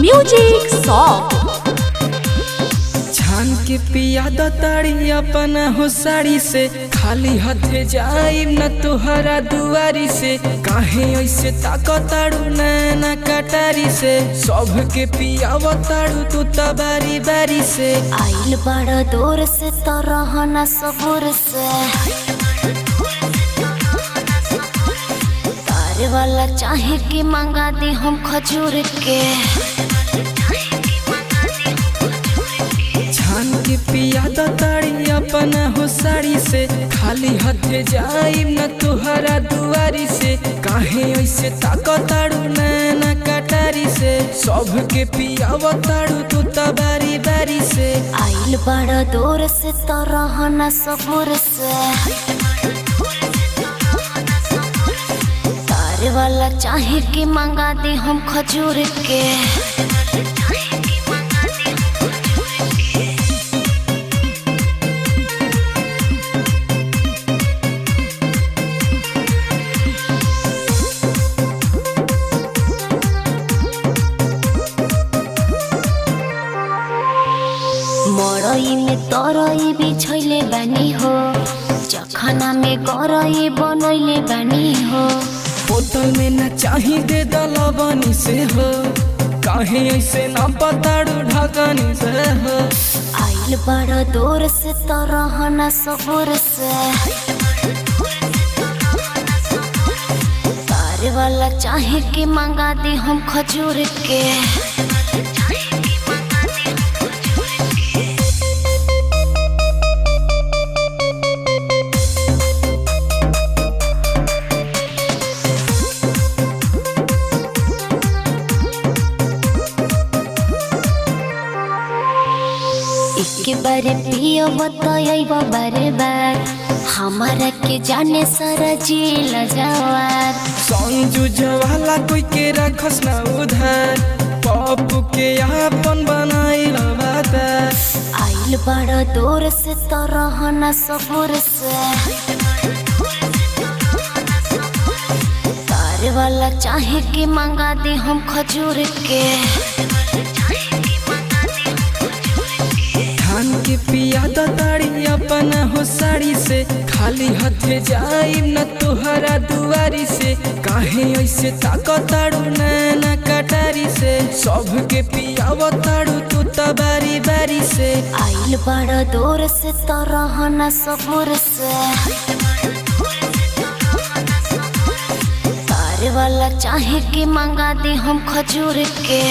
Music song छान के पिया दो ताड़ी अपना हो साड़ी से, खाली हाथे जाइब न तुहरा दुआरी से। काहे ऐसे ताकताड़ू नैना कटारी से, सब के पिया ताड़ू तू त बारी बारी से। आइल बड़ा दूर से तो रहना सबूर से, तारे वाला चाहे कि मंगा दी हम खजूर के। छान के पिया दो ताड़ी अपना हो साड़ी से, खाली हाथे जाइब न तुहरा दुआरी से। काहे ऐसे ताकताड़ू नैना कटारी से, सब के पिया ताड़ू तू त बारी बारी से। आइल बड़ा दूर से तो रहना सबूर से, तारे वाला चाहे कि मंगा दी हम खजूर के। मरई में तरई बिछैले बानी हो, चखना में गरई बनैले बानी हो। बोतल में न चाही दे दलबनी से हो, काहे ऐसे न पताड़ू ढकनी से हो। आइल बड़ा दूर से तो रहना सबूर से, तारे वाला चाहे कि मंगा दी हम खजूर के। एक बारे पियो बताइब बारे बार, हमारा के जाने सारा जेल जवार। संजू जवाला कोई के रखस न उधार, पप्पू के आपन बनाइल बाता। आइल बड़ा दूर से तो रहना सबूर से, तारे वाला चाहे कि मंगा दी हम खजूर के। छान के पिया दो ताड़ी अपना हो साड़ी से, खाली हाथे जाइब न तुहरा दुआरी से। काहे ऐसे ताकताड़ू नैना कटारी से, सब के पिया ताड़ू तू त बारी बारी से। आइल बड़ा दूर से तो रहना सबूर से, तारे वाला चाहे कि मंगा दी हम खजूर के।